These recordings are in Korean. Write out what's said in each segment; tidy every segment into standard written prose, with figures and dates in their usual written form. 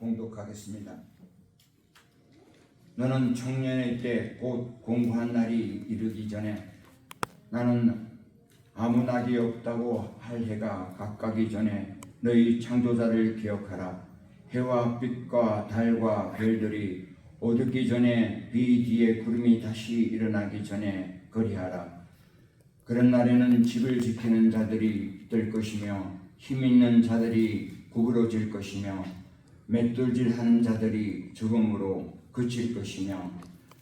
봉독하겠습니다. 너는 청년의 때 곧 공부한 날이 이르기 전에 나는 아무 낙이 없다고 할 해가 가까기 전에 너희 창조자를 기억하라. 해와 빛과 달과 별들이 어둡기 전에 비 뒤에 구름이 다시 일어나기 전에 그리하라. 그런 날에는 집을 지키는 자들이 뜰 것이며 힘 있는 자들이 구부러질 것이며 맷돌질하는 자들이 죽음으로 그칠 것이며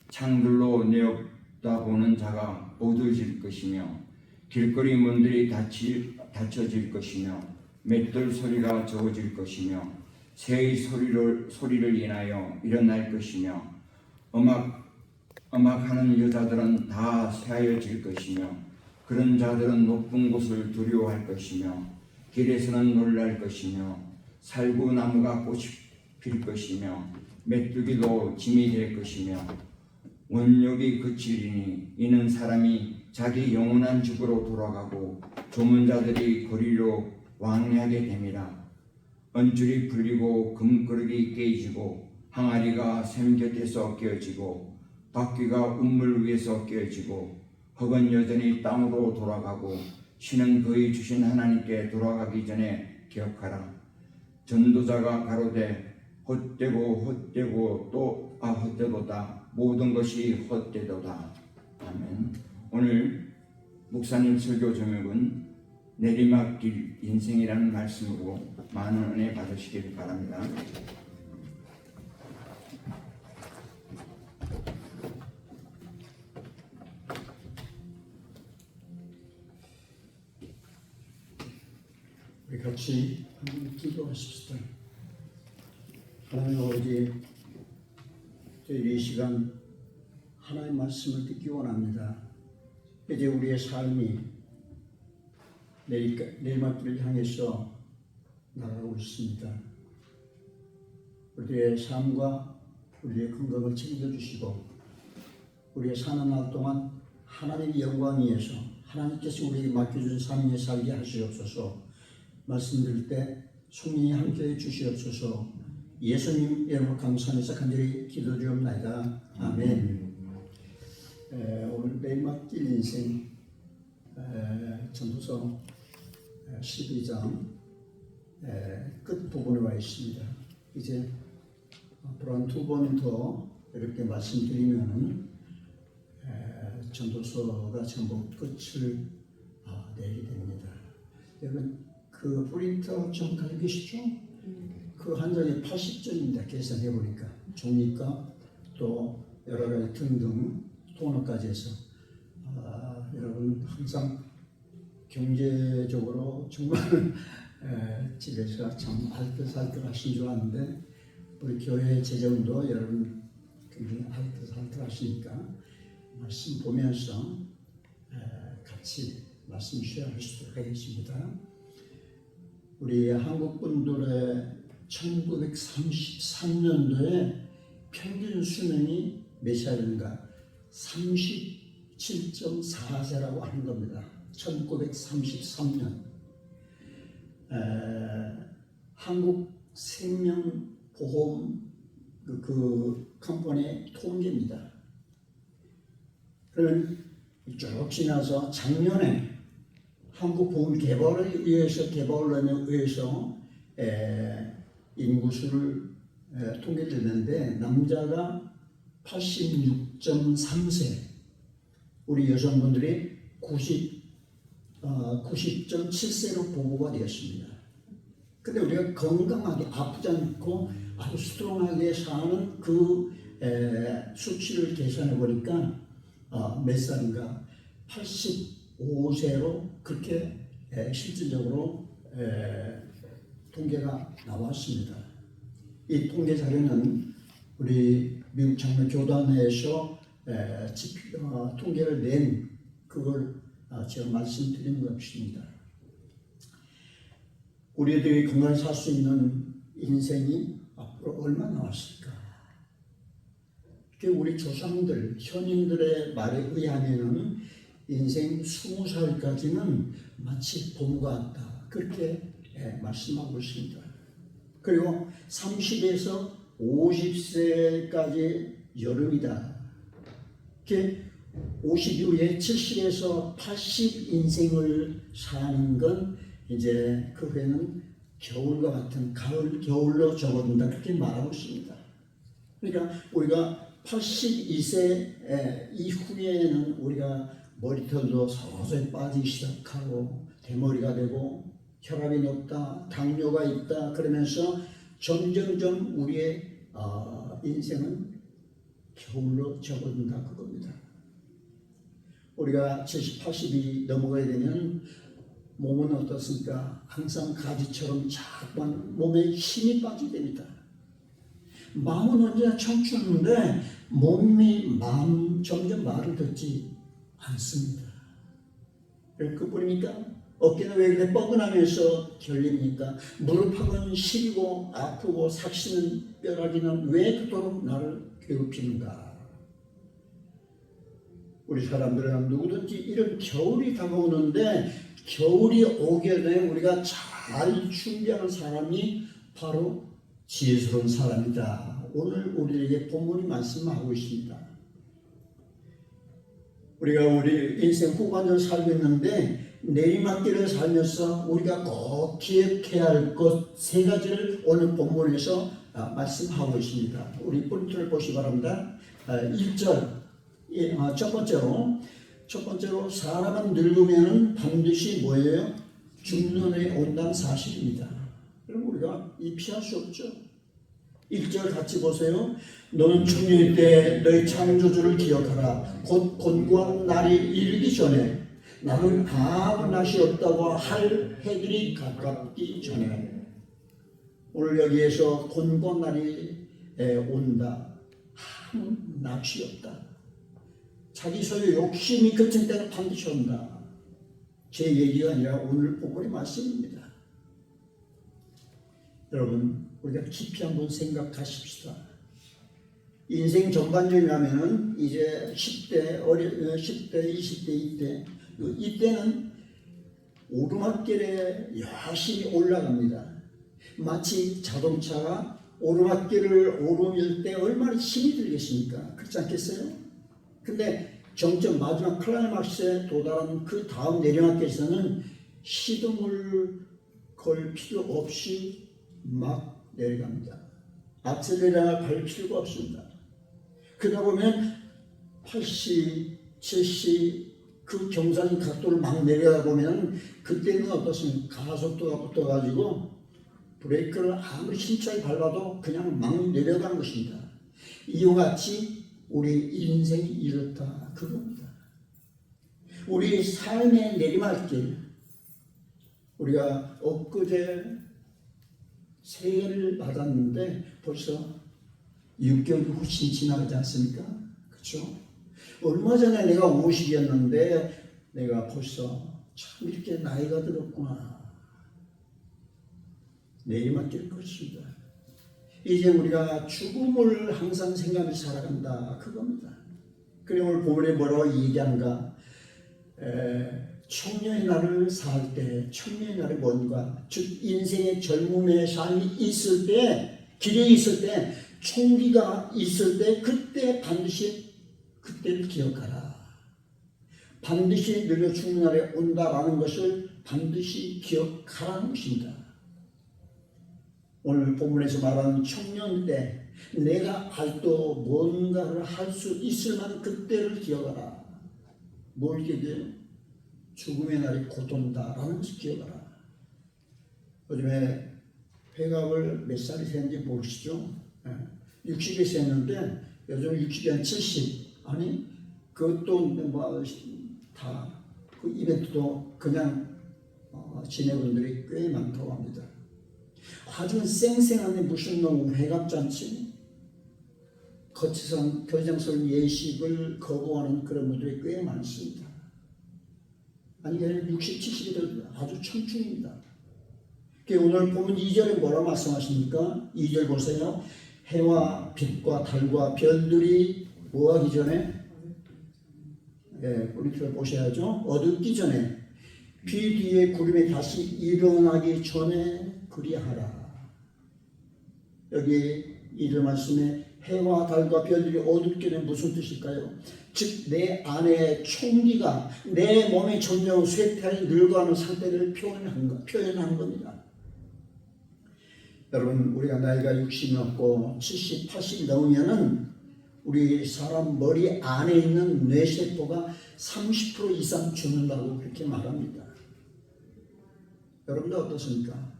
창들로 내어다보는 자가 어두워질 것이며 길거리 문들이 닫혀질 것이며 맷돌 소리가 적어질 것이며 새의 소리를 인하여 일어날 것이며 음악하는 여자들은 다 새하여질 것이며 그런 자들은 높은 곳을 두려워할 것이며 길에서는 놀랄 것이며 살구나무가 꽃이 필 것이며 메뚜기도 짐이 될 것이며 원욕이 그치리니 이는 사람이 자기 영원한 집으로 돌아가고 조문자들이 거리로 왕래하게 됨이라. 언줄이 풀리고 금그릇이 깨지고 항아리가 샘 곁에서 깨어지고 바퀴가 우물 위에서 깨어지고 흙은 여전히 땅으로 돌아가고 신은 그의 주신 하나님께 돌아가기 전에 기억하라. 전도자가 가로되 헛되고 헛되고 또 헛되도다. 모든 것이 헛되도다. 아멘. 오늘 목사님 설교 제목은 내리막길 인생이라는 말씀으로 많은 은혜 받으시길 바랍니다. 우리 같이 한번 기도하십시다. 하나님 아버지, 저희 이 시간 하나님의 말씀을 듣기 원합니다. 이제 우리의 삶이 내리막길을 향해서 나가고 있습니다. 우리의 삶과 우리의 건강을 책임져주시고 우리의 사는 날 동안 하나님의 영광 위에서 하나님께서 우리에게 맡겨준 삶 위에 살게 하시옵소서. 말씀드릴 때 성령이 함께해 주시옵소서. 예수님 이름으로 감사하면서 간절히 기도드리옵나이다. 아멘. 오늘 내리막길 인생 전도서 12장 끝부분에 와 있습니다. 이제 앞으로 한 2번 더 이렇게 말씀드리면 전도서가 전부 끝을 내게 됩니다. 여러분 그 프린터 좀 가지고 계시죠? 그 한 장에 80점입니다. 계산해 보니까 종이값 또 여러 가지 등등 토너까지 해서 여러분 항상 경제적으로 정말 집에서 참 알뜰살뜰 하신 줄 아는데 우리 교회 재정도 여러분 굉장히 알뜰살뜰 하시니까 말씀 보면서 같이 말씀 쉐어할 수 있도록 하겠습니다. 우리 한국 분들의 1933년도에 평균 수명이 몇이었는가? 37.4세라고 하는 겁니다. 1933년. 한국 생명보험 그 컴퍼니의 통계입니다. 그러면 쭉 지나서 작년에 한국 보험 개발을 위해서 인구수를 통계를 했는데 남자가 86.3세, 우리 여성분들이 90.7세로 보고가 되었습니다. 근데 우리가 건강하게 아프지 않고 아주 스트롱하게 사는 그 수치를 계산해 보니까 몇 살인가 85세로 그렇게 실질적으로 통계가 나왔습니다. 이 통계 자료는 우리 미국 장로교단에서 통계를 낸 그걸 제가 말씀드리는 것입니다. 우리들이 건강히 살 수 있는 인생이 앞으로 얼마나 남았을까? 우리 조상들, 현인들의 말에 의하면 인생 20살까지는 마치 봄과 같다. 그렇게 말씀하고 있습니다. 그리고 30에서 50세까지 여름이다. 50 이후에 70에서 80 인생을 사는 건 이제 그 후에는 겨울과 같은 겨울로 접어든다. 그렇게 말하고 있습니다. 그러니까 우리가 82세 이후에는 우리가 머리털도 서서히 빠지기 시작하고 대머리가 되고 혈압이 높다, 당뇨가 있다 그러면서 점점점 우리의 인생은 겨울로 접어든다 그겁니다. 우리가 70, 80이 넘어가야 되면 몸은 어떻습니까? 항상 가지처럼 자꾸 몸에 힘이 빠지게 됩니다. 마음은 언제나 청춘인데 마음 점점 말을 듣지 않습니다. 그뿐입니까? 어깨는 왜 이렇게 뻐근하면서 결립니까? 무릎하고는 시리고 아프고 삭시는 뼈라기는 왜 그토록 나를 괴롭히는가? 우리 사람들은 누구든지 이런 겨울이 다가오는데 겨울이 오게 되면 우리가 잘 준비하는 사람이 바로 지혜스러운 사람이다. 오늘 우리에게 본문이 말씀하고 있습니다. 우리가 우리 인생 후반전을 살고 있는데 내리막길을 살면서 우리가 꼭 기억해야 할 것 세 가지를 오늘 본문에서 말씀하고 있습니다. 우리 포인트를 보시기 바랍니다. 1절 첫 번째로 사람은 늙으면 반드시 뭐예요? 죽는 해 온다는 사실입니다. 그럼 우리가 피할 수 없죠. 1절 같이 보세요. 너는 청년일 때 너희 창조주를 기억하라. 곧 곤고한 날이 이르기 전에 나는 아무 낯이 없다고 할 해들이 가깝기 전에. 오늘 여기에서 곤고한 날이 온다. 아무 낯이 없다. 자기 소유 욕심이 그칠 때는 반드시 온다. 제 얘기가 아니라 오늘 본문의 말씀입니다. 여러분 우리가 깊이 한번 생각하십시다. 인생 전반전이라면은 이제 10대, 10대, 20대, 이때는 오르막길에 열심히 올라갑니다. 마치 자동차가 오르막길을 오르밀 때 얼마나 힘이 들겠습니까? 그렇지 않겠어요? 근데 정점 마지막 클라이막스에 도달한 그 다음 내리막길에서는 시동을 걸 필요 없이 막 내려갑니다. 악셀레라를 갈 필요가 없습니다. 그러다 보면 80, 70 그 경사진 각도를 막 내려가 보면 그때는 어떻습니까? 가속도가 붙어가지고 브레이크를 아무리 힘차게 밟아도 그냥 막 내려가는 것입니다. 이와 같이 우리 인생이 이렇다 그겁니다. 우리 삶의 내리막길 우리가 엊그제 새해를 받았는데 벌써 6개월이 훨씬 지나가지 않습니까? 그렇죠? 얼마 전에 내가 50이었는데 내가 벌써 참 이렇게 나이가 들었구나. 내리막길 것입니다. 이제 우리가 죽음을 항상 생각하면서 살아간다 그겁니다. 그리고 오늘 본문에 뭐라고 얘기하는가? 청년의 날을 살 때 청년의 날이 뭔가? 즉 인생의 젊음의 삶이 있을 때 길에 있을 때 총기가 있을 때 그때 반드시 그때를 기억하라. 반드시 늙어 죽는 날에 온다라는 것을 반드시 기억하라는 것입니다. 오늘 본문에서 말하는 청년 때 내가 아직도 뭔가를 할 수 있을 만한 그때를 기억하라. 뭘 기억해요? 죽음의 날이 곧 온다라는 것을 기억하라. 요즘에 회갑을 몇 살이 세는지 모르시죠? 60이 세는데 요즘 60이 한 70. 아니 그것도 뭐 다 그 이벤트도 그냥 지낸 분들이 꽤 많다고 합니다. 아주 쌩쌩한 무슨 회갑잔치 거치선 교장선 예식을 거부하는 그런 분들이 꽤 많습니다. 아니 60, 70이 아주 청춘입니다. 오늘 보면 2절에 뭐라고 말씀하십니까? 2절 보세요. 해와 빛과 달과 별들이 뭐하기 전에 우리를 보셔야죠. 어둡기 전에 비 뒤에 구름이 다시 일어나기 전에 그리하라. 여기 이런 말씀에 해와 달과 별들이 어둡게는 무슨 뜻일까요? 즉 내 안에 총기가 내 몸이 점점 쇠퇴하여 늙어가는 상태를 표현한 겁니다. 여러분 우리가 나이가 60 넘고 70, 80 넘으면은 우리 사람 머리 안에 있는 뇌세포가 30% 이상 죽는다고 그렇게 말합니다. 여러분들 어떻습니까?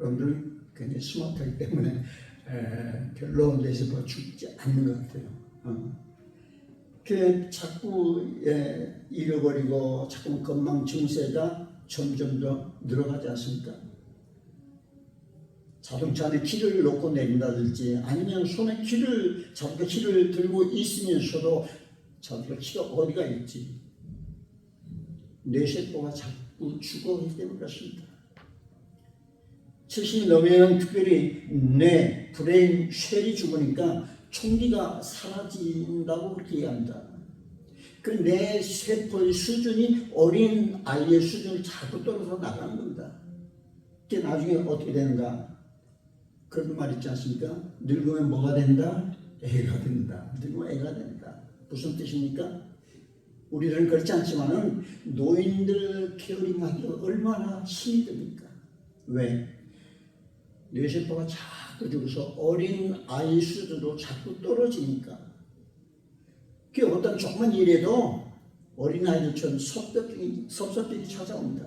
여러분들 굉장히 스마트하기 때문에 별로 뇌세포가 죽지 않는 것 같아요. 그 자꾸 잃어버리고 자꾸 건망 증세가 점점 더 늘어가지 않습니까? 자동차 안에 키를 놓고 내린다든지 아니면 손에 자동차 키를 들고 있으면서도 자동차 키가 어디가 있지? 뇌세포가 자꾸 죽어가기 때문에 그렇습니다. 70이 넘으면 특별히 뇌, 브레인, 쉘이 죽으니까 총기가 사라진다고 그렇게 얘기합니다. 그 뇌 세포의 수준이 어린 아이의 수준을 자꾸 떨어져 나가는 겁니다. 그게 나중에 어떻게 되는가? 그런 말 있지 않습니까? 늙으면 뭐가 된다? 애가 된다. 늙으면 애가 된다. 무슨 뜻입니까? 우리들은 그렇지 않지만은 노인들 케어링하기가 얼마나 힘이 듭니까? 왜? 뇌세포가 자꾸 죽어서 어린 아이 수준으로 자꾸 떨어지니까. 그게 어떤 조그만 일에도 어린 아이들처럼 섭섭증이 찾아옵니다.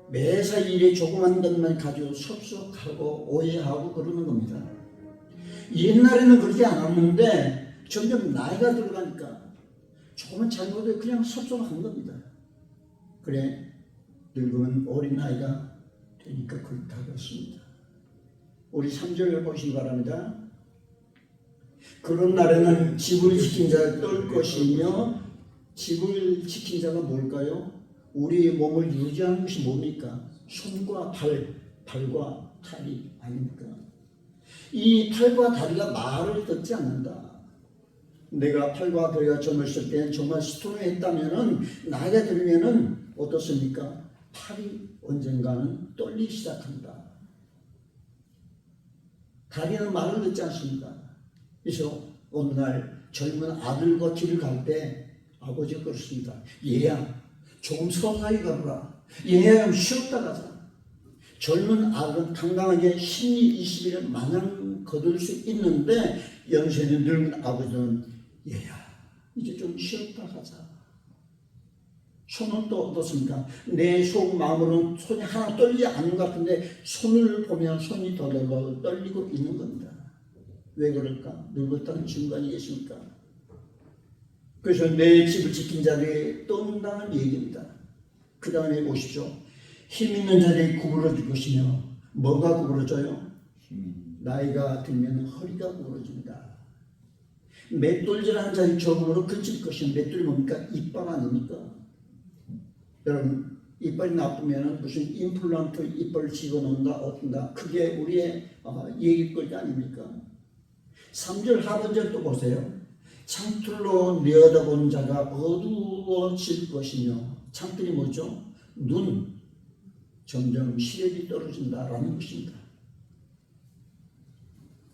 매사 일에 조그만 것만 가지고 섭섭하고 오해하고 그러는 겁니다. 옛날에는 그렇게 않았는데 점점 나이가 들어가니까 조그만 잘못을 그냥 섭섭한 겁니다. 그래 늙으면 어린아이가 되니까 그렇다고 했습니다. 우리 3절을 보시기 바랍니다. 그런 날에는 집을 지킨 자를 떨 것이며 집을 지킨 자가 뭘까요? 우리의 몸을 유지하는 것이 뭡니까? 손과 발과 다리 아닙니까? 이 팔과 다리가 말을 듣지 않는다. 내가 팔과 다리가 젊었을 때는 정말 스트롱했다면은 나이가 들면은 어떻습니까? 팔이 언젠가는 떨리기 시작한다. 다리는 말을 듣지 않습니까? 그래서 어느 날 젊은 아들과 길을 갈 때 아버지가 그렇습니다. 얘야 조금 서서히 가보라. 얘야 좀 쉬었다 가자. 젊은 아들은 당당하게 심리 20일을 마냥 거둘 수 있는데 연세는 늙은 아버지는 얘야 이제 좀 쉬었다 가자. 손은 또 어떻습니까? 내 속 마음으로는 손이 하나 떨리지 않는 것 같은데 손을 보면 손이 덜덜 떨리고 있는 겁니다. 왜 그럴까? 늙었다는 증거 아니겠습니까? 그래서 내 집을 지킨 자들이 떤다는 얘기입니다. 그 다음에 보십시오. 힘 있는 자들이 구부러질 것이며 뭐가 구부러져요? 나이가 들면 허리가 구부러집니다. 맷돌질하는 자들이 적응으로 그칠 것이며 맷돌이 뭡니까? 이빨 아닙니까? 여러분 이빨이 나쁘면 무슨 임플란트 이빨을 집어넣는다 어떤다 그게 우리의 얘기거리 아닙니까? 3절 하반절 또 보세요. 창틀로 내어다본 자가 어두워질 것이며 창틀이 뭐죠? 눈 점점 시력이 떨어진다라는 것입니다.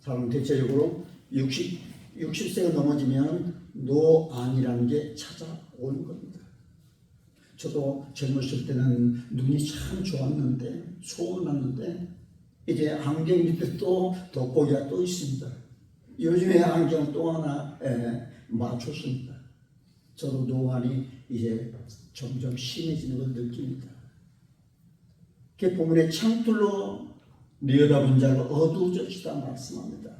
사람 대체적으로 60세가 넘어지면 노안이라는 게 찾아오는 겁니다. 저도 젊었을 때는 눈이 참 좋았는데 소원 났는데 이제 안경 밑에 또 돋보기가 또 있습니다. 요즘에 안경 또 하나 맞췄습니다. 저도 노안이 이제 점점 심해지는 걸 느낍니다. 그 본문에 창틀로 내어다본 자가 어두워졌다 말씀합니다.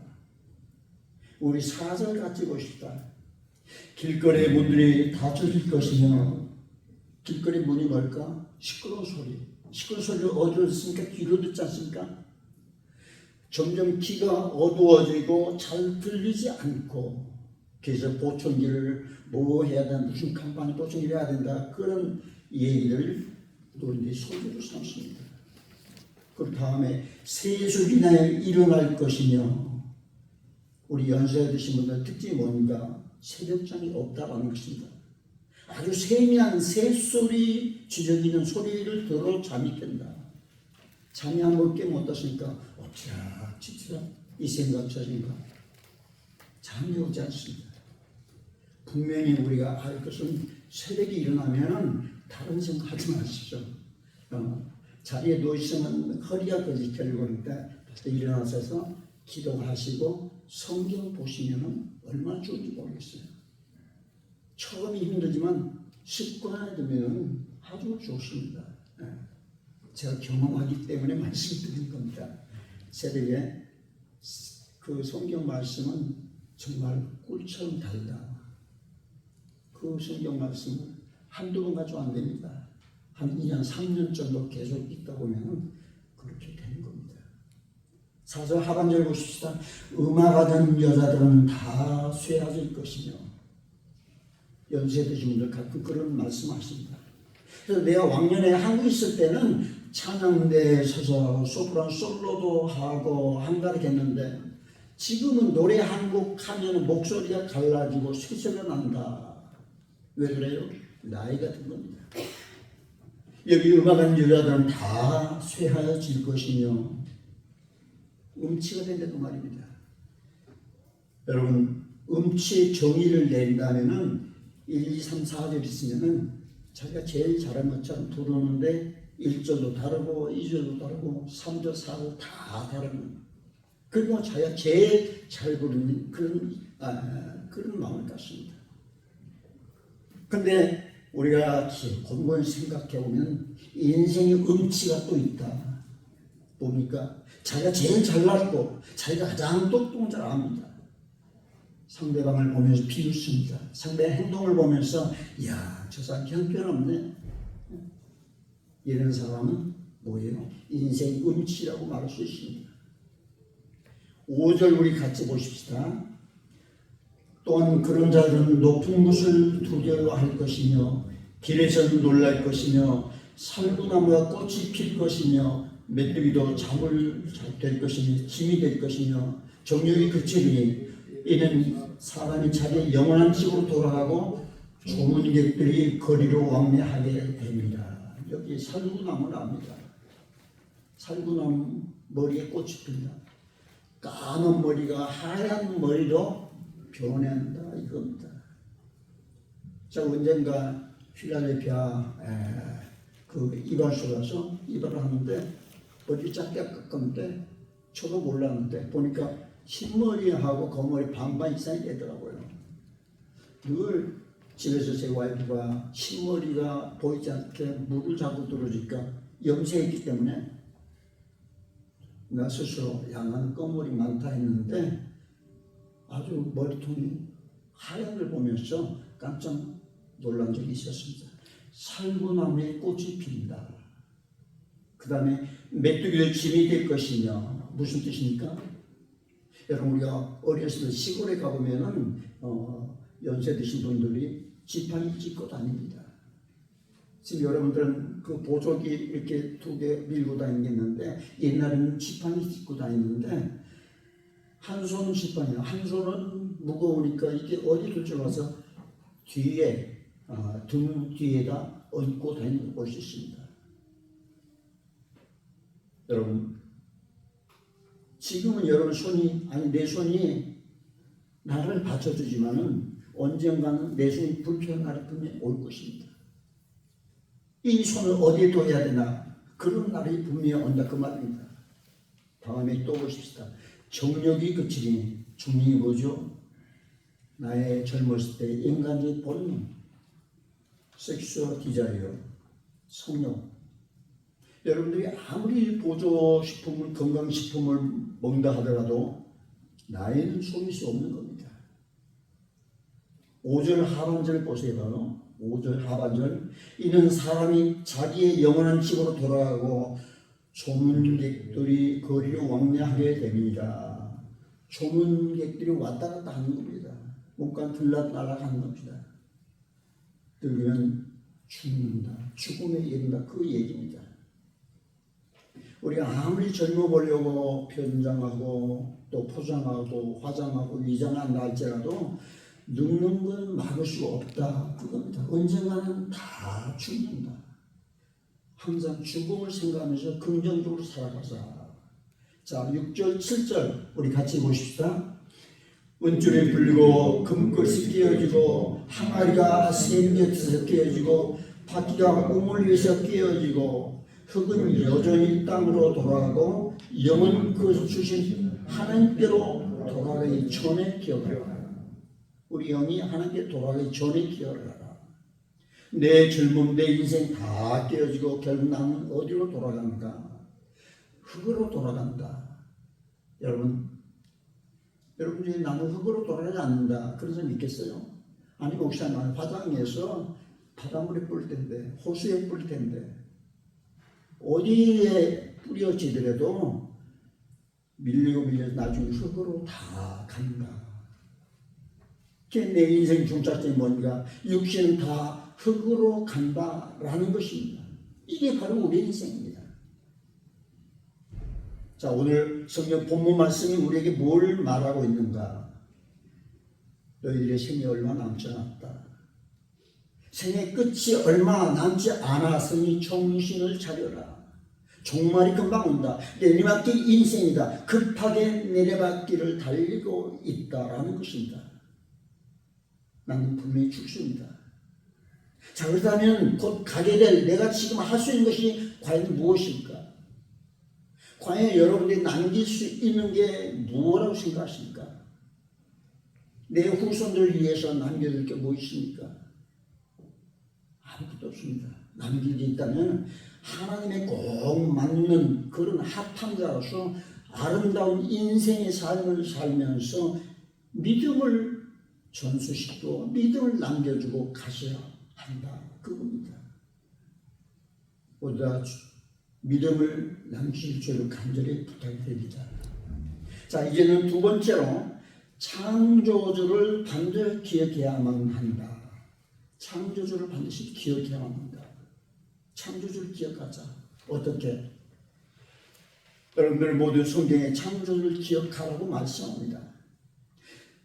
우리 4절 같이 보십시다. 길거리의 문들이 닫혀질 것이며 길거리 문이 뭘까? 시끄러운 소리. 시끄러운 소리를 어디로 듣습니까? 귀로 듣지 않습니까? 점점 귀가 어두워지고 잘 들리지 않고 그래서 보청기를 뭐 해야 된다 무슨 컴퍼니 보청기를 해야 된다 그런 얘기를 우리들이 소리로 삼습니다. 그 다음에 세수리나 일어날 것이며 우리 연세가 드신 분들 특징이 뭡니까? 새벽잠이 없다라는 것입니다. 아주 세미한 새소리 지저귀는 소리를 들어 잠이 깬다. 잠이 안 올 깨면 어떻습니까? 어찌야 진짜 이 생각 저인가 전혀 오지 않습니다. 분명히 우리가 알 것은 새벽에 일어나면은 다른 생각하지 마십시오. 자리에 누워있으면 허리가 거지 결국니까 일어나셔서 기도하시고 성경 보시면은 얼마나 좋은지 모르겠어요. 처음이 힘들지만 습관에 들면 아주 좋습니다. 제가 경험하기 때문에 말씀드린 겁니다. 새벽에 그 성경 말씀은 정말 꿀처럼 달다. 그 성경 말씀을 한두 번 가지고 안 됩니다. 한 2년, 3년 정도 계속 읽다 보면 그렇게 되는 겁니다. 4절 하반절 보십시다. 음악하던 여자들은 다 쇠하질 것이며, 연세 드신 분들 가끔 그런 말씀하십니다. 그래서 내가 왕년에 한국에 있을 때는 찬양대에 서서 소프라노 솔로도 하고 한가득 했는데, 지금은 노래 한 곡 하면 목소리가 갈라지고 쇠소리가 난다. 왜 그래요? 나이가 든 겁니다. 여기 음악하는 여자들은 다 쇠하여질 것이며, 음치가 된다고 말입니다. 여러분, 음치의 정의를 내린다면은 1, 2, 3, 4절 있으면은 자기가 제일 잘한 것처럼 부르는데 1절도 다르고 2절도 다르고 3절, 4절 다 다르고, 그리고 자기가 제일 잘 부르는 그런 마음을 갖습니다. 근데 우리가 곰곰이 생각해 보면 인생의 음치가 또 있다. 뭡니까? 자기가 제일 잘났고 자기가 가장 똑똑한 줄 압니다. 상대방을 보면서 비웃습니다. 상대의 행동을 보면서 야, 저 사람 형편없네. 이런 사람은 뭐예요? 인생 음치라고 말할 수 있습니다. 5절 우리 같이 보십시다. 또한 그런 자들은 높은 곳을 두려워할 것이며 길에서는 놀랄 것이며 살구나무가 꽃이 필 것이며 메뚜기도 잠을 될 것이며 짐이 될 것이며 정욕이 그치리니 이는 사람이 자기의 영원한 집으로 돌아가고 조문객들이 거리로 왕래하게 됩니다. 여기 살구나무를 압니다. 살구나무 머리에 꽃이 핀다. 까만 머리가 하얀 머리로 변한다 이겁니다. 자, 언젠가 필라델피아 그 이발소 가서 이발을 하는데 머리 짧게 깎았는데 저도 몰랐는데 보니까 흰머리하고 검머리 반반 이상이 되더라고요. 늘 집에서 제 와이프가 흰머리가 보이지 않게 물을 자꾸 들어주니까 염색했기 때문에 나 스스로 양한 검머리 많다 했는데 아주 머리통이 하얀 걸 보면서 깜짝 놀란 적이 있었습니다. 살구나무에 꽃이 핀다. 그 다음에 메뚜기도 짐이 될 것이며, 무슨 뜻입니까? 여러분, 우리가 어렸을 때 시골에 가보면은 연세 드신 분들이 지팡이 짚고 다닙니다. 지금 여러분들은 그 보조기 이렇게 2개 밀고 다니겠는데 옛날에는 지팡이 짚고 다니는데 한 손은 지팡이야. 한 손은 무거우니까 이게 어디 둘 줄 알아서 뒤에 등 뒤에다 얹고 다니는 걸 볼 수 있습니다. 여러분, 지금은 여러분 손이 내 손이 나를 받쳐주지만은 언젠가는 내 손이 불편한 날이 분명히 올 것입니다. 이 손을 어디에 둬야 되나 그런 날이 분명히 온다 그 말입니다. 다음에 또 보십시다. 정욕이 그치리니 정욕이 뭐죠? 나의 젊었을 때 인간의 본능, 섹슈얼 디자이어, 성욕. 여러분들이 아무리 보조식품을 건강식품을 먹는다 하더라도 나이는 속일 수 없는 겁니다. 5절 하반절 보세요. 5절 하반절. 이는 사람이 자기의 영원한 집으로 돌아가고 조문객들이 거리로 왕래하게 됩니다. 조문객들이 왔다 갔다 하는 겁니다. 뭔가 들락날락 하는 겁니다. 들으면 죽는다. 죽음에 이른다. 그 얘기입니다. 우리가 아무리 젊어 보려고 변장하고 또 포장하고 화장하고 위장한다 할지라도 늙는 건 막을 수 없다. 그겁니다. 언젠가는 다 죽는다. 항상 죽음을 생각하면서 긍정적으로 살아가자. 자, 6절, 7절 우리 같이 보십시다. 은줄이 풀리고 금끝이 깨어지고 항아리가 샘 곁에서 깨어지고 바퀴가 우물 위에서 깨어지고 흙은 여전히 땅으로 돌아가고 영은 그 주신 하나님께로 돌아가기 전에 기억하라. 우리 영이 하나님께 돌아가기 전에 기억하라. 내 젊음, 내 인생 다 깨어지고 결국 나는 어디로 돌아간다? 흙으로 돌아간다. 여러분 중에 나는 흙으로 돌아가지 않는다. 그런 사람 있겠어요? 아니 목사님, 나는 화장에서 바닷물에 뿌릴 텐데, 호수에 뿌릴 텐데, 어디에 뿌려지더라도 밀리고 밀려서 나중에 흙으로 다 간다. 내 인생 중차점이 뭔가? 육신은 다 흙으로 간다라는 것입니다. 이게 바로 우리 인생입니다. 자, 오늘 성경 본문 말씀이 우리에게 뭘 말하고 있는가? 너희들의 생이 얼마 남지 않았다. 생의 끝이 얼마 남지 않았으니 정신을 차려라. 종말이 금방 온다. 내리막길 인생이다. 급하게 내리막길을 달리고 있다라는 것입니다. 나는 분명히 죽습니다. 자, 그렇다면 곧 가게 될 내가 지금 할 수 있는 것이 과연 무엇일까? 과연 여러분들이 남길 수 있는 게 무엇이라고 생각하십니까? 내 후손들을 위해서 남겨둘 게 무엇입니까? 아무것도 없습니다. 남길 게 있다면 하나님의 꼭 맞는 그런 합판자로서 아름다운 인생의 삶을 살면서 믿음을 전수시키고 믿음을 남겨주고 가셔야 한다. 그겁니다. 보다 믿음을 남기실 줄을 간절히 부탁드립니다. 자, 이제는 두 번째로 창조주를 반드시 기억해야만 한다. 창조주를 반드시 기억해야만 한다. 창조주를 기억하자. 어떻게? 여러분들 모두 성경에 창조주를 기억하라고 말씀합니다.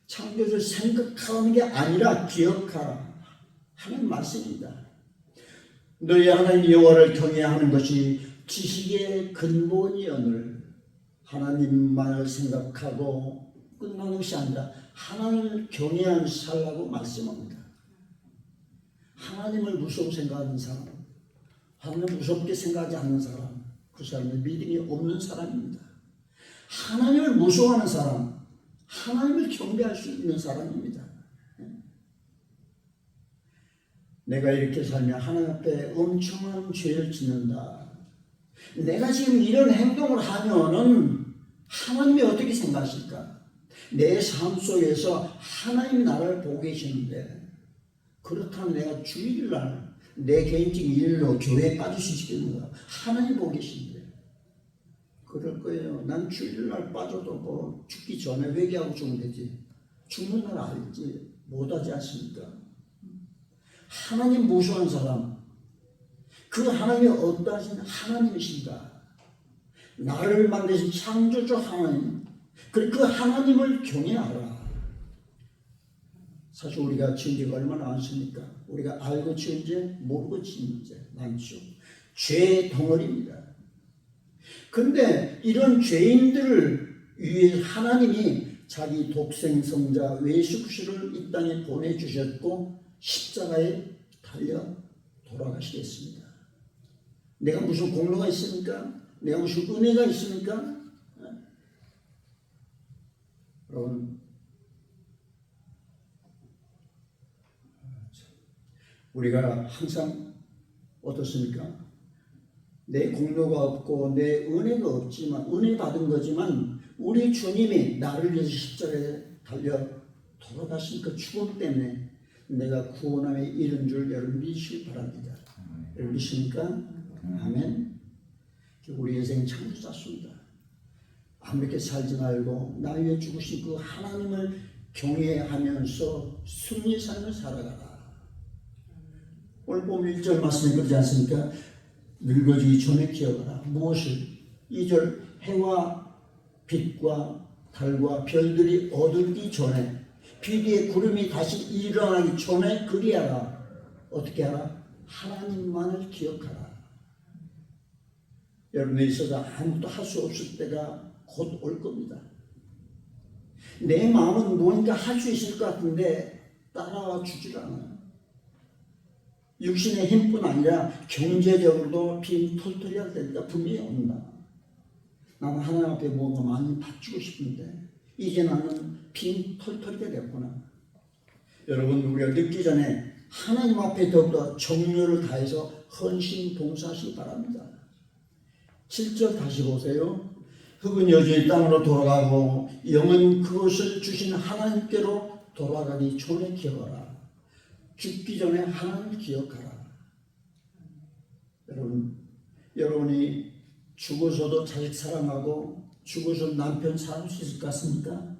창조주를 생각하는 게 아니라 기억하라 하는 말씀입니다. 너희 하나님 여호와를 경외하는 것이 지식의 근본이오늘 하나님만을 생각하고 끝나는 것이 아니라 하나님을 경외하는 살라고 말씀합니다. 하나님을 무서워 생각하는 사람, 하나님을 무섭게 생각하지 않는 사람, 그 사람은 믿음이 없는 사람입니다. 하나님을 무서워하는 사람, 하나님을 경배할 수 있는 사람입니다. 내가 이렇게 살면 하나님 앞에 엄청난 죄를 짓는다. 내가 지금 이런 행동을 하면은 하나님이 어떻게 생각하실까? 내 삶 속에서 하나님이 나를 보고 계시는데, 그렇다면 내가 주일날 내 개인적인 일로 교회에 빠질 수 있겠는가? 하나님 보고 계신데 그럴 거예요. 난 주일날 빠져도 뭐 죽기 전에 회개하고 죽으면 되지. 죽는 날 알지 못하지 않습니까? 하나님 무서워하는 사람, 그 하나님이 어떠하신 하나님이신가? 나를 만드신 창조주 하나님, 그 하나님을 경외하라. 사실 우리가 지은 죄가 얼마나 많습니까? 우리가 알고 지은 죄, 모르고 지은 죄 많죠. 죄의 덩어리입니다. 그런데 이런 죄인들을 위해 하나님이 자기 독생성자 예수 그리스도를 이 땅에 보내주셨고 십자가에 달려 돌아가시겠습니다. 내가 무슨 공로가 있습니까? 내가 무슨 은혜가 있습니까? 여러분, 우리가 항상 어떻습니까? 내 공로가 없고 내 은혜가 없지만, 은혜 받은 거지만 우리 주님이 나를 위해서 십자가에 달려 돌아가신 그 죽음 때문에 내가 구원함에 이른 줄 여러분 믿으시기 바랍니다. 여러분 믿습니까? 아멘. 우리 인생 참 좋습니다. 아무렇게 살지 말고 나 위해 죽으신 그 하나님을 경외하면서 승리의 삶을 살아가라. 오늘 보면 1절 말씀에 그러지 않습니까? 늙어지기 전에 기억하라. 무엇을? 2절 해와 빛과 달과 별들이 어두기 전에, 빛 위에 구름이 다시 일어나기 전에 그리하라. 어떻게 하라? 하나님만을 기억하라. 여러분에 있어서 아무것도 할 수 없을 때가 곧 올 겁니다. 내 마음은 뭔가 할 수 있을 것 같은데 따라와 주질 않아요. 육신의 힘뿐 아니라 경제적으로도 빈 털털이 할 때가 분명히 온다. 나는 하나님 앞에 뭔가 많이 바치고 싶은데 이제 나는 빈 털털이가 됐구나. 여러분, 우리가 늦기 전에 하나님 앞에 더욱더 정열을 다해서 헌신 봉사하시기 바랍니다. 7절 다시 보세요. 흙은 여전히 땅으로 돌아가고 영은 그것을 주신 하나님께로 돌아가기 전에 기억하라. 죽기 전에 하나님을 기억하라. 여러분이 죽어서도 자식 사랑하고 죽어서 남편 사랑할 수 있을 것 같습니까?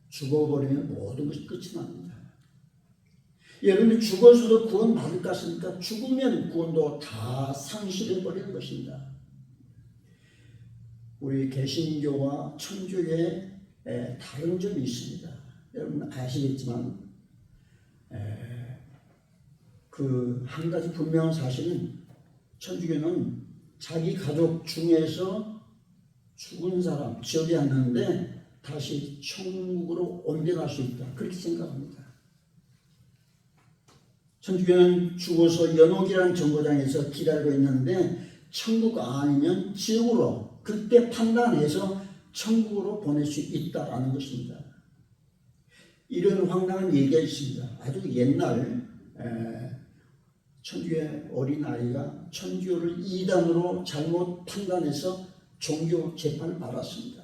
죽어버리면 모든 것이 끝이 납니다. 여러분이 죽어서도 구원 받을 것 같습니까? 죽으면 구원도 다 상실해버리는 것입니다. 우리 개신교와 천주교의 다른 점이 있습니다. 여러분 아시겠지만 그 한 가지 분명한 사실은 천주교는 자기 가족 중에서 죽은 사람 지옥에 왔는데 다시 천국으로 옮겨갈 수 있다. 그렇게 생각합니다. 천주교는 죽어서 연옥이라는 정거장에서 기다리고 있는데 천국 아니면 지옥으로 그때 판단해서 천국으로 보낼 수 있다라는 것입니다. 이런 황당한 얘기가 있습니다. 아주 옛날 천주교의 어린아이가 천주교를 이단으로 잘못 판단해서 종교 재판을 받았습니다.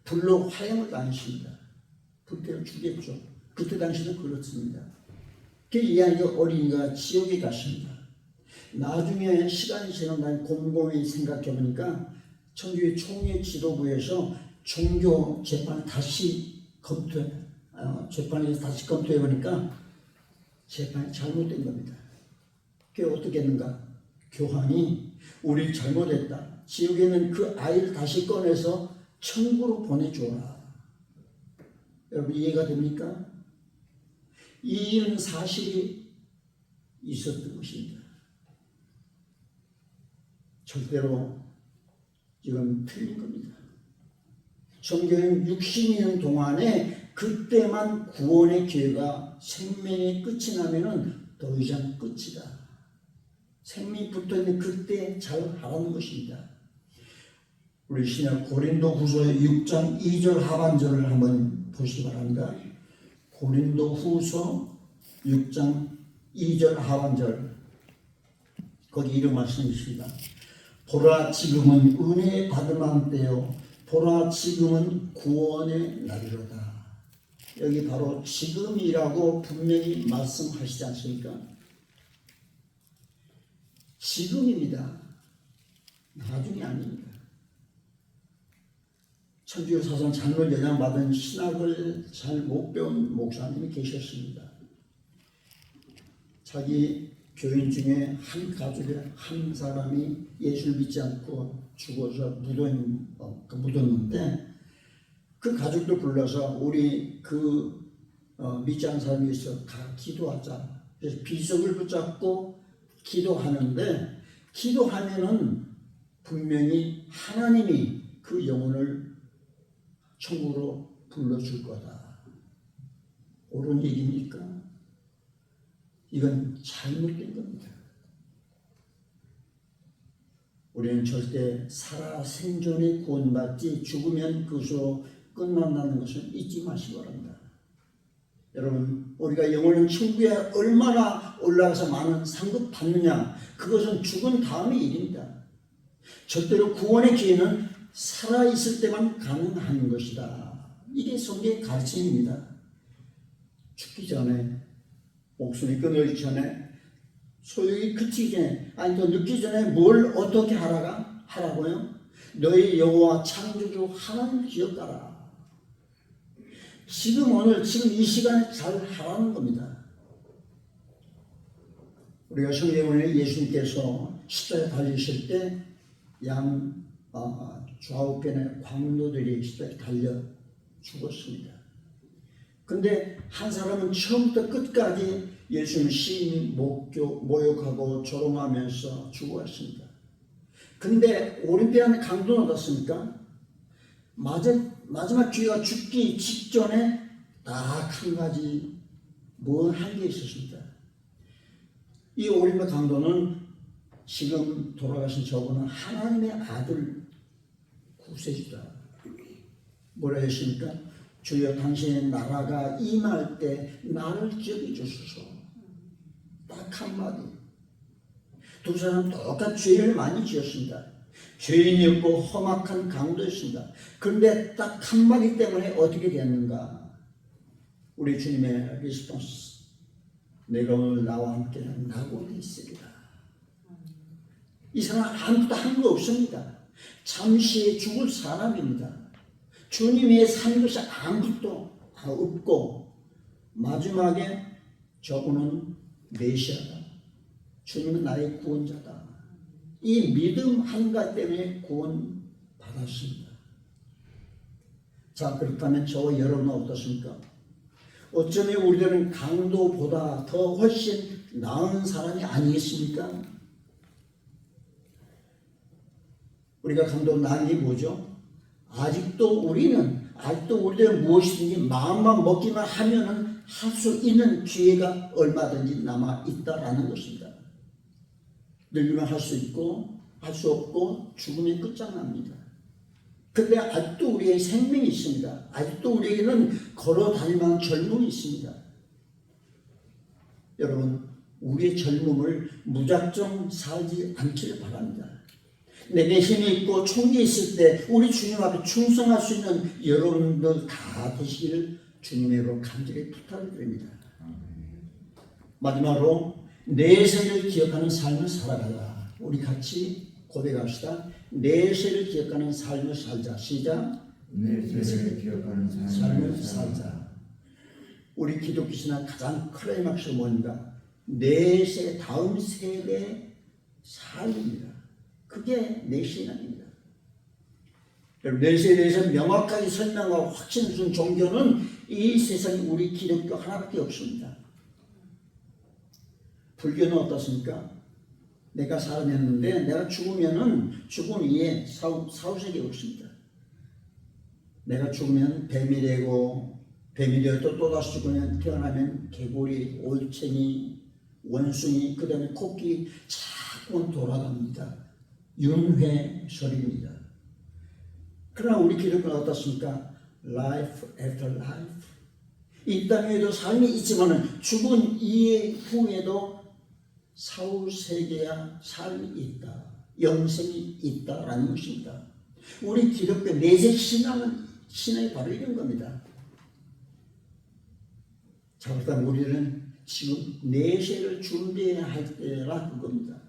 불로 화형을 당했습니다. 불태워 죽였죠. 그때 당시는 그렇습니다. 이 아이가 어린이가 지옥에 갔습니다. 나중에 시간이 지나면 곰곰이 생각해 보니까 천주교 총회 지도부에서 종교 재판을 다시 재판에서 다시 검토해 보니까 재판이 잘못된 겁니다. 그게 어떻게 했는가? 교황이 우리 잘못했다. 지옥에 있는 그 아이를 다시 꺼내서 천국으로 보내주어라. 여러분 이해가 됩니까? 이런 사실이 있었던 것입니다. 절대로 이건 틀린 겁니다. 성경은 육신이 있는 동안에 그때만 구원의 기회가 생명의 끝이 나면은 더 이상 끝이다. 생명이 붙어있는 그때 잘 하라는 것입니다. 우리 신약 고린도후서 6장 2절 하반절을 한번 보시기 바랍니다. 고린도후서 6장 2절 하반절 거기 이런 말씀이 있습니다. 보라 지금은 은혜 받을 만한 때요 보라 지금은 구원의 날이로다. 여기 바로 지금이라고 분명히 말씀하시지 않습니까? 지금입니다. 나중이 아닙니다. 천주교 사상 잘못 영향받은 신학을 잘 못 배운 목사님이 계셨습니다. 자기 교인 중에 한 가족의 한 사람이 예수를 믿지 않고 죽어서 묻었는데 그 가족도 불러서 우리 믿지 않는 사람이 있어 기도하자. 그래서 비석을 붙잡고 기도하는데 기도하면은 분명히 하나님이 그 영혼을 천국으로 불러줄 거다. 옳은 얘기입니까? 이건 잘못된 겁니다. 우리는 절대 살아 생존에 구원받지 죽으면 그것으로 끝난다는 것을 잊지 마시기 바랍니다. 여러분 우리가 영원한 천국에 얼마나 올라가서 많은 상급 받느냐 그것은 죽은 다음의 일입니다. 절대로 구원의 기회는 살아있을 때만 가능한 것이다. 이게 성경의 가르침입니다. 죽기 전에 목숨이 끊어지기 전에 소용이 그치기 전에 아니 더 늦기 전에 뭘 어떻게 하라고요? 너희 여호와 창조주 하나님을 기억하라. 지금 이 시간에 잘 하라는 겁니다. 우리가 성경에 예수님께서 십자가에 달리실 때 좌우편에 광노들이 십자가에 달려 죽었습니다. 근데 한 사람은 처음부터 끝까지 예수님을 시인이 모욕하고 조롱하면서 죽어갔습니다. 근데 오른편에 강도 어떻습니까? 마지막 기회가 죽기 직전에 딱 한 가지 뭘 한 게 있었습니다. 이 오리배 강도는 지금 돌아가신 저분은 하나님의 아들 구세주다. 뭐라 했습니까? 주여 당신의 나라가 임할 때 나를 기억해 주소서. 딱 한마디. 두 사람 똑같이 죄를 많이 지었습니다. 죄인이었고 험악한 강도였습니다. 그런데 딱 한마디 때문에 어떻게 됐는가? 우리 주님의 리스폰스. 내가 오늘 나와 함께는 낙원에 있으리라. 이 사람 아무것도 한 거 없습니다. 잠시 죽을 사람입니다. 주님의 산 것이 아무것도 없고 마지막에 저분은 메시아다. 주님은 나의 구원자다. 이 믿음 한 가지 때문에 구원 받았습니다. 자, 그렇다면 저와 여러분은 어떻습니까? 어쩌면 우리들은 강도보다 더 훨씬 나은 사람이 아니겠습니까? 우리가 강도 나은 게 뭐죠? 아직도 우리들은 무엇이든지 마음만 먹기만 하면은 할 수 있는 기회가 얼마든지 남아 있다라는 것입니다. 늙으면 할 수 있고 할 수 없고 죽으면 끝장납니다. 그런데 아직도 우리의 생명이 있습니다. 아직도 우리에게는 걸어 다닐 만한 젊음이 있습니다. 여러분, 우리의 젊음을 무작정 살지 않기를 바랍니다. 내게 힘이 있고 총기 있을 때 우리 주님 앞에 충성할 수 있는 여러분들 다 되시기를 주님으로 간절히 부탁을 드립니다. 마지막으로 내세를 기억하는 삶을 살아가라. 우리 같이 고백합시다. 내세를 기억하는 삶을 살자. 시작. 내세를 기억하는 삶을 살자. 우리 기독교 신앙 가장 클라이막스가 뭔가? 내세 다음 세대의 삶입니다. 그게 내 신앙입니다. 여러분, 내세에 대해서 명확하게 설명하고 확신을 준 종교는 이 세상에 우리 기독교 하나밖에 없습니다. 불교는 어떻습니까? 내가 살아냈는데 내가 죽으면은 죽음 위에 사후세계 없습니다. 내가 죽으면 뱀이 되고 뱀이 되어 또다시 죽으면 태어나면 개구리, 올챙이, 원숭이, 그 다음에 코끼리 자꾸 돌아갑니다. 윤회설입니다. 그러나 우리 기독교는 어떻습니까? Life after life. 이 땅에도 삶이 있지만 죽은 이후에도 사후세계야 삶이 있다. 영생이 있다라는 것입니다. 우리 기독교 내세 신앙이 바로 이런 겁니다. 자, 그렇다면 우리는 지금 내세를 준비해야 할 때라 그겁니다.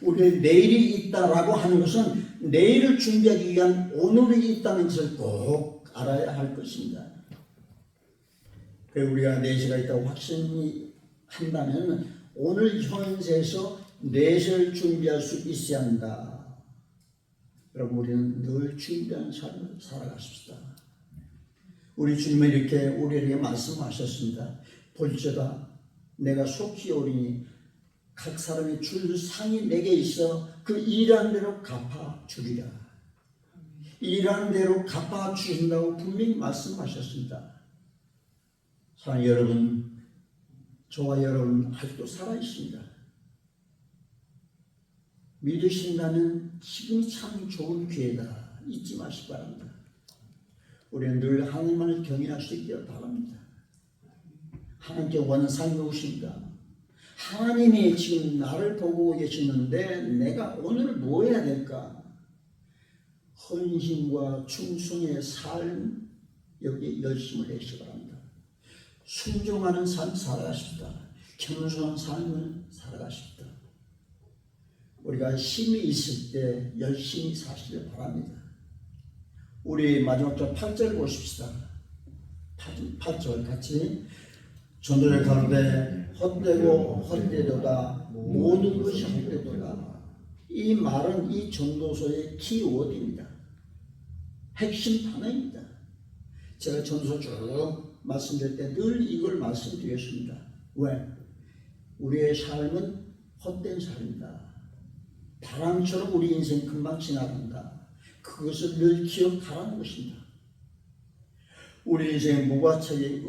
우리는 내일이 있다라고 하는 것은 내일을 준비하기 위한 오늘이 있다는 것을 꼭 알아야 할 것입니다. 그래서 우리가 내세가 있다고 확신이 한다면 오늘 현세에서 내세를 준비할 수 있어야 한다. 여러분, 우리는 늘 준비하는 삶을 살아가십시다. 우리 주님은 이렇게 우리에게 말씀하셨습니다. 볼지어다 내가 속히 오리니 각 사람의 줄 상이 내게 있어 그 일한 대로 갚아주리라. 일한 대로 갚아주신다고 분명히 말씀하셨습니다. 사랑하는 여러분, 저와 여러분 아직도 살아있습니다. 믿으신다면 지금이 참 좋은 기회다. 잊지 마시기 바랍니다. 우리는 늘 하나님만을 경외할 수 있기를 바랍니다. 하나님께 원하는 삶이 무엇입니까? 하나님이 지금 나를 보고 계시는데 내가 오늘 뭐 해야 될까? 헌신과 충성의 삶, 여기 열심을 내시기 바랍니다. 순종하는 삶 살아가십시다. 겸손한 삶을 살아가십시다. 우리가 힘이 있을 때 열심히 사시길 바랍니다. 우리 마지막 절 8절 보십시다. 8절 같이. 전도를 가로되 헛되고 헛되도다 모든 것이 헛되도다. 이 말은 이 전도서의 키워드입니다. 핵심 단어입니다. 제가 전도서 쭉 말씀드릴 때 늘 이걸 말씀드렸습니다. 왜? 우리의 삶은 헛된 삶이다. 바람처럼 우리 인생 금방 지나간다. 그것을 늘 기억하라는 것입니다. 우리 인생의 무가치하게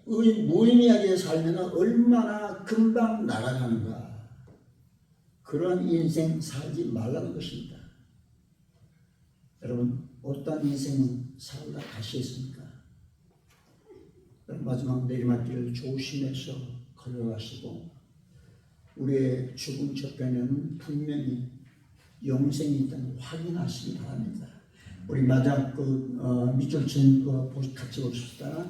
무의미하게 살면 얼마나 금방 날아가는가. 그런 인생 살지 말라는 것입니다. 여러분, 어떤 인생은 살다 가시겠습니까? 마지막 내리막길을 조심해서 걸어가시고 우리의 죽음 저편에는 분명히 영생이 있다는 확인하시기 바랍니다. 우리 마지막 밑줄 친 같이 봅시다.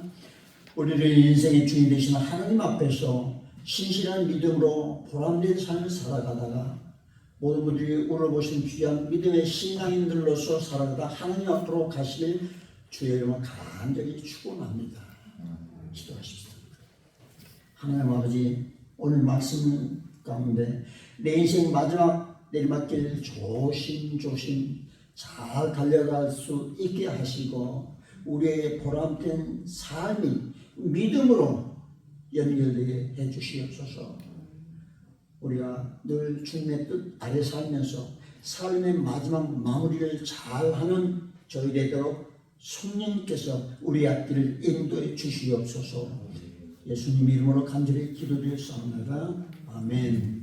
우리를 인생의 주인 되시는 하나님 앞에서 신실한 믿음으로 보람된 삶을 살아가다가 모든 분들이 울어보신 귀한 믿음의 신앙인들로서 살아가다 하나님 앞으로 가시길 주의 이름으로 간절히 축원합니다. 기도하십시오. 하나님 아버지, 오늘 말씀 가운데 내 인생 마지막 내리막길 조심조심 잘 달려갈 수 있게 하시고 우리의 보람된 삶이 믿음으로 연결되게 해주시옵소서. 우리가 늘 주님의 뜻 아래 살면서 삶의 마지막 마무리를 잘하는 저희 되도록 성령님께서 우리 앞길을 인도해 주시옵소서. 예수님 이름으로 간절히 기도드렸사옵나다. 아멘.